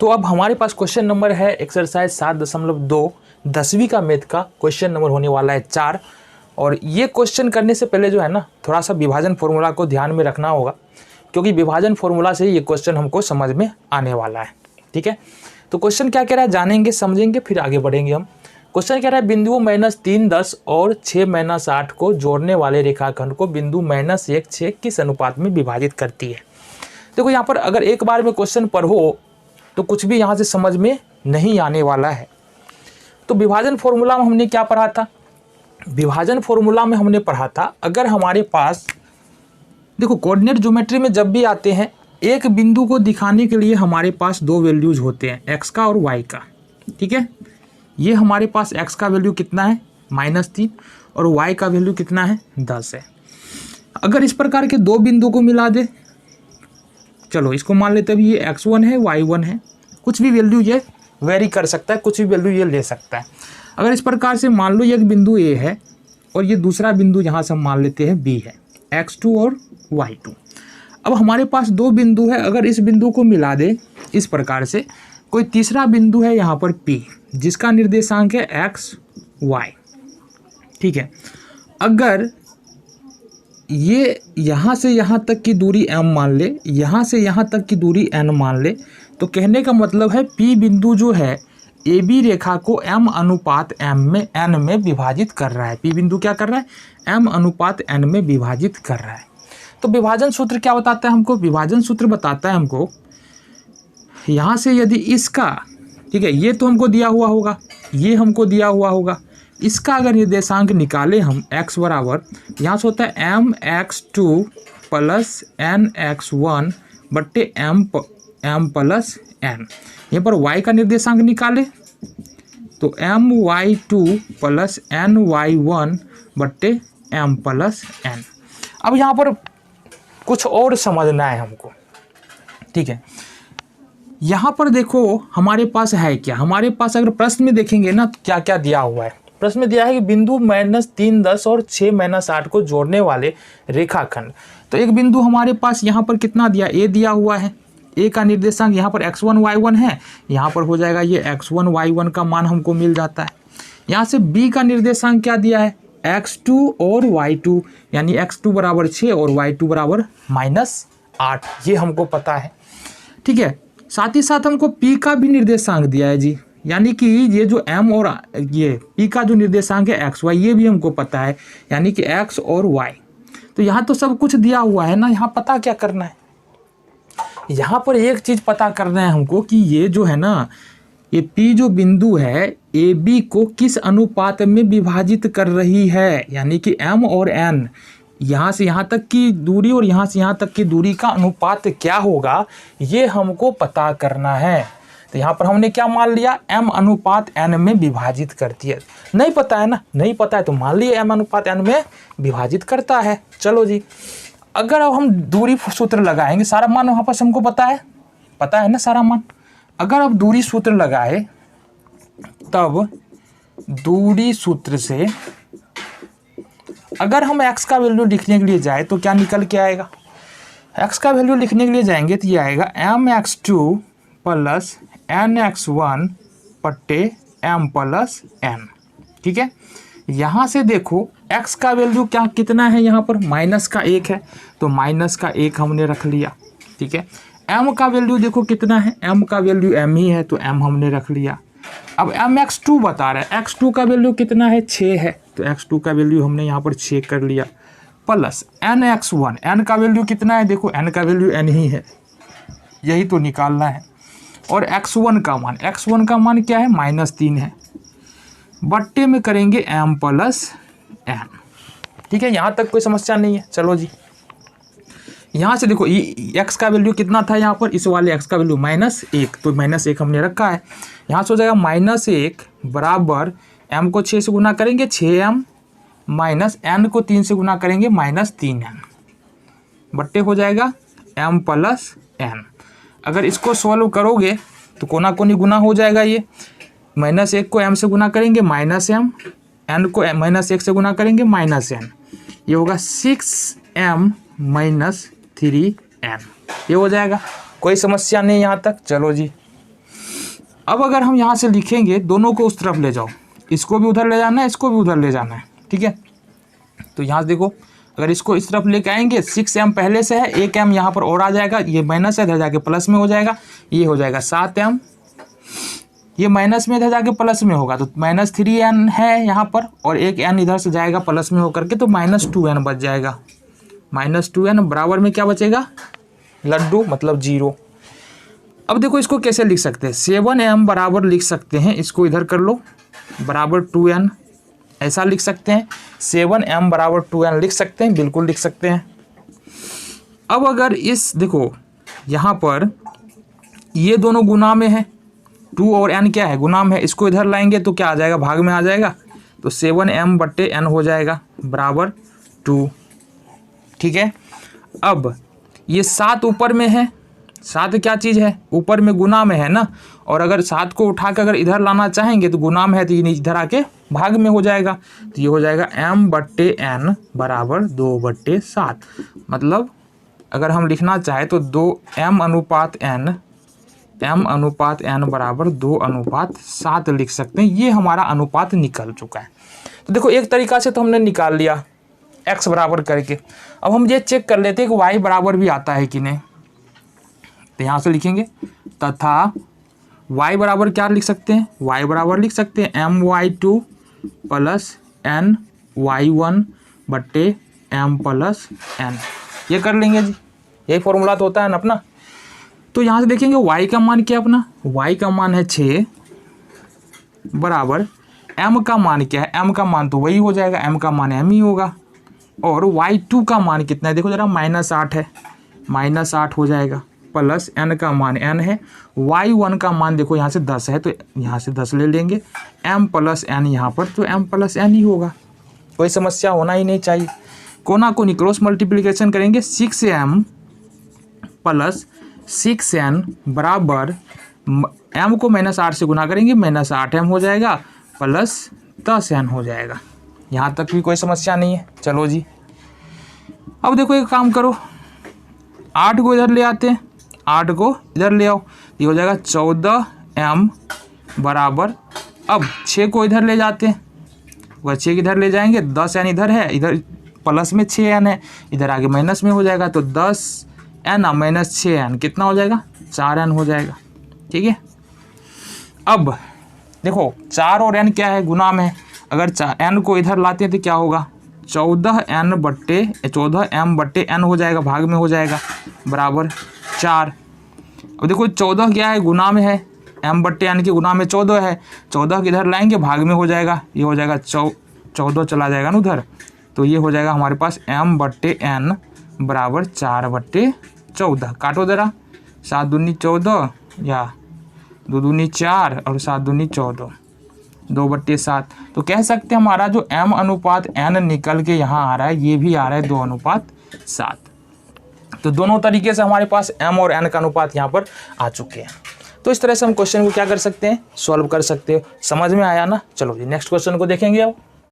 तो अब हमारे पास क्वेश्चन नंबर है एक्सरसाइज 7.2 10वीं का मैथ का क्वेश्चन नंबर होने वाला है 4। और ये क्वेश्चन करने से पहले जो है ना थोड़ा सा विभाजन फॉर्मूला को ध्यान में रखना होगा, क्योंकि विभाजन फॉर्मूला से ये क्वेश्चन हमको समझ में आने वाला है। ठीक है, तो क्वेश्चन क्या कह रहा है जानेंगे समझेंगे फिर आगे बढ़ेंगे हम। क्वेश्चन कह रहा है बिंदुओं -3 10 और 6 8 को जोड़ने वाले रेखाखंड को बिंदु -1 6 किस अनुपात में विभाजित करती है। देखो यहाँ पर अगर एक बार में क्वेश्चन पढ़ो तो कुछ भी यहाँ से समझ में नहीं आने वाला है। तो विभाजन फॉर्मूला में हमने क्या पढ़ा था, विभाजन फॉर्मूला में हमने पढ़ा था अगर हमारे पास देखो कोऑर्डिनेट ज्योमेट्री में जब भी आते हैं एक बिंदु को दिखाने के लिए हमारे पास दो वैल्यूज होते हैं, एक्स का और वाई का। ठीक है, ये हमारे पास एक्स का वैल्यू कितना है -3 और वाई का वैल्यू कितना है 10 है। अगर इस प्रकार के दो बिंदु को मिला दे, चलो इसको मान लेते हैं ये x1 है y1 है, कुछ भी वैल्यू ये वेरी कर सकता है, कुछ भी वैल्यू ये ले सकता है। अगर इस प्रकार से मान लो एक बिंदु A है और ये दूसरा बिंदु यहाँ से हम मान लेते हैं B है, x2 और y2। अब हमारे पास दो बिंदु है, अगर इस बिंदु को मिला दे इस प्रकार से, कोई तीसरा बिंदु है यहाँ पर P जिसका निर्देशांक है x y। ठीक है, अगर ये यहाँ से यहाँ तक की दूरी m मान ले, यहाँ से यहाँ तक की दूरी n मान ले, तो कहने का मतलब है P बिंदु जो है AB रेखा को m अनुपात n में विभाजित कर रहा है। P बिंदु क्या कर रहा है, m अनुपात n में विभाजित कर रहा है। तो विभाजन सूत्र क्या बताता है हमको, विभाजन सूत्र बताता है हमको यहाँ से यदि इसका, ठीक है ये तो हमको दिया हुआ होगा, ये हमको दिया हुआ होगा, इसका अगर निर्देशांक निकाले हम x बराबर यहाँ से होता है mx2 प्लस nx1 बट्टे m प्लस n। यहाँ पर y का निर्देशांक निकाले तो my2 प्लस ny1 बट्टे m प्लस n। अब यहाँ पर कुछ और समझना है हमको। ठीक है, यहाँ पर देखो हमारे पास है क्या, हमारे पास अगर प्रश्न में देखेंगे ना तो क्या क्या दिया हुआ है। प्रश्न में दिया है कि बिंदु -3 10 और 6 8 को जोड़ने वाले रेखाखंड। तो एक बिंदु हमारे पास यहाँ पर कितना दिया, A दिया हुआ है, A का निर्देशांक यहाँ पर x1 y1 है, यहाँ पर हो जाएगा ये x1 y1 का मान हमको मिल जाता है। यहाँ से B का निर्देशांक क्या दिया है x2 और y2, यानी x2 बराबर 6 और y2 बराबर -8, ये हमको पता है। ठीक है, साथ ही साथ हमको P का भी निर्देशांक दिया है जी, यानी कि ये जो m और ये P का जो निर्देशांक है x y ये भी हमको पता है, यानी कि x और y। तो यहाँ तो सब कुछ दिया हुआ है ना, यहाँ पता क्या करना है, यहाँ पर एक चीज़ पता करना है हमको कि ये जो है ना ये P जो बिंदु है AB को किस अनुपात में विभाजित कर रही है, यानी कि m और n यहाँ से यहाँ तक की दूरी और यहाँ से यहाँ तक की दूरी का अनुपात क्या होगा, ये हमको पता करना है। तो यहाँ पर हमने क्या मान लिया, m अनुपात n में विभाजित करती है। नहीं पता है ना, नहीं पता है तो मान लिया m अनुपात n में विभाजित करता है। चलो जी, अगर अब हम दूरी सूत्र लगाएंगे, सारा मान वहाँ पर हमको पता है ना सारा मान। अगर अब दूरी सूत्र लगाए तब दूरी सूत्र से अगर हम x का वैल्यू लिखने के लिए जाए तो क्या निकल के आएगा, x का वैल्यू लिखने के लिए जाएंगे तो ये आएगा mx2 प्लस nx1 बट्टे m प्लस n। ठीक है, यहाँ से देखो x का वैल्यू क्या कितना है, यहाँ पर -1 है तो -1 हमने रख लिया। ठीक है, m का वैल्यू देखो कितना है, m का वैल्यू m ही है तो m हमने रख लिया। अब mx2 बता रहा है, x2 का वैल्यू कितना है 6 है तो x2 का वैल्यू हमने यहाँ पर 6 कर लिया, प्लस nx1, n का वैल्यू कितना है, देखो n का वैल्यू n ही है, यही तो निकालना है। और x1 का मान क्या है -3 है, बट्टे में करेंगे m प्लस n। ठीक है, यहाँ तक कोई समस्या नहीं है। चलो जी, यहाँ से देखो x का वैल्यू कितना था, यहाँ पर इस वाले x का वैल्यू -1 तो -1 हमने रखा है। यहाँ से हो जाएगा -1 बराबर m को 6 से गुना करेंगे 6m माइनस n को 3 से गुना करेंगे -3n बट्टे हो जाएगा m प्लस n। अगर इसको सॉल्व करोगे तो कोना कोनी गुना हो जाएगा, ये -1 को m से गुना करेंगे -m, n को -1 से गुना करेंगे -n, ये होगा 6m -3n, ये हो जाएगा। कोई समस्या नहीं यहाँ तक। चलो जी, अब अगर हम यहाँ से लिखेंगे, दोनों को उस तरफ ले जाओ, इसको भी उधर ले जाना है, इसको भी उधर ले जाना है, ठीक है। तो यहाँ से देखो, अगर इसको इस तरफ लेके आएंगे, 6m पहले से है, 1m यहाँ पर और आ जाएगा, ये माइनस है, इधर जाके प्लस में हो जाएगा, ये हो जाएगा 7m, ये माइनस में इधर जाके प्लस में होगा, तो -3n है यहाँ पर, और एक n इधर से जाएगा प्लस में होकर के, तो -2n बच जाएगा। -2n बराबर में क्या बचेगा, लड्डू मतलब 0। अब देखो इसको कैसे लिख सकते हैं, 7m बराबर लिख सकते हैं, इसको इधर कर लो, बराबर 2n, ऐसा लिख सकते हैं। 7m बराबर 2n लिख सकते हैं, बिल्कुल लिख सकते हैं। अब अगर इस देखो यहाँ पर ये दोनों गुना में है, 2 और n क्या है, गुना में है, इसको इधर लाएंगे तो क्या आ जाएगा, भाग में आ जाएगा, तो 7m/n हो जाएगा बराबर 2, ठीक है। अब ये 7 ऊपर में है, 7 क्या चीज़ है, ऊपर में गुना में है ना, और अगर 7 को उठा के अगर इधर लाना चाहेंगे तो गुना में है, तो ये इधर आके भाग में हो जाएगा, तो ये हो जाएगा m/n बराबर 2/7। मतलब अगर हम लिखना चाहें तो 2m/n बराबर 2/7 लिख सकते हैं। ये हमारा अनुपात निकल चुका है। तो देखो एक तरीका से तो हमने निकाल लिया x बराबर करके। अब हम ये चेक कर लेते हैं कि y बराबर भी आता है कि नहीं। तो यहाँ से लिखेंगे तथा y बराबर क्या लिख सकते हैं, y बराबर लिख सकते हैं my2 प्लस ny1/m+n। ये कर लेंगे जी, यही फॉर्मूला तो होता है ना अपना। तो यहाँ से देखेंगे y का मान क्या अपना, y का मान है 6 बराबर m का मान क्या है, m का मान तो वही हो जाएगा, m का मान m ही होगा। और y2 का मान कितना है, देखो जरा -8 है, -8 हो जाएगा, प्लस n का मान n है, y1 का मान देखो यहाँ से 10 है, तो यहाँ से 10 ले लेंगे, m+n यहाँ पर, तो m+n ही होगा, कोई समस्या होना ही नहीं चाहिए। कोना कोनी क्रॉस मल्टीप्लिकेशन करेंगे, 6m प्लस 6n बराबर m को -8 से गुना करेंगे, -8m हो जाएगा, प्लस 10n हो जाएगा। यहाँ तक भी कोई समस्या नहीं है। चलो जी, अब देखो एक काम करो, 8 को इधर ले आते हैं, 8 को इधर ले आओ, ये हो जाएगा 14m बराबर, अब 6 को इधर ले जाते हैं, वह 6 इधर ले जाएंगे, 10n इधर है, इधर प्लस में 6n है, इधर आगे माइनस में हो जाएगा, तो 10n - 6n कितना हो जाएगा, 4n हो जाएगा, ठीक है। अब देखो 4 और n क्या है, गुना में है, अगर n को इधर लाते हैं तो क्या होगा, 14m/n हो जाएगा, भाग में हो जाएगा, बराबर 4। अब देखो 14 क्या है, गुना में है, m/n के गुना में 14 है, 14 के इधर लाएंगे, भाग में हो जाएगा, ये हो जाएगा 14 चला जाएगा ना उधर, तो ये हो जाएगा हमारे पास m/n बराबर 4/14। काटो ज़रा, 7 दूनी 14 या 2 दूनी 4 और 7 दूनी 14, 2/7। तो कह सकते हैं हमारा जो m/n निकल के यहाँ आ रहा है, ये भी आ रहा है 2/7। तो दोनों तरीके से हमारे पास m और n का अनुपात यहाँ पर आ चुके हैं। तो इस तरह से हम क्वेश्चन को क्या कर सकते हैं, सॉल्व कर सकते हो। समझ में आया ना। चलो जी नेक्स्ट क्वेश्चन को देखेंगे अब।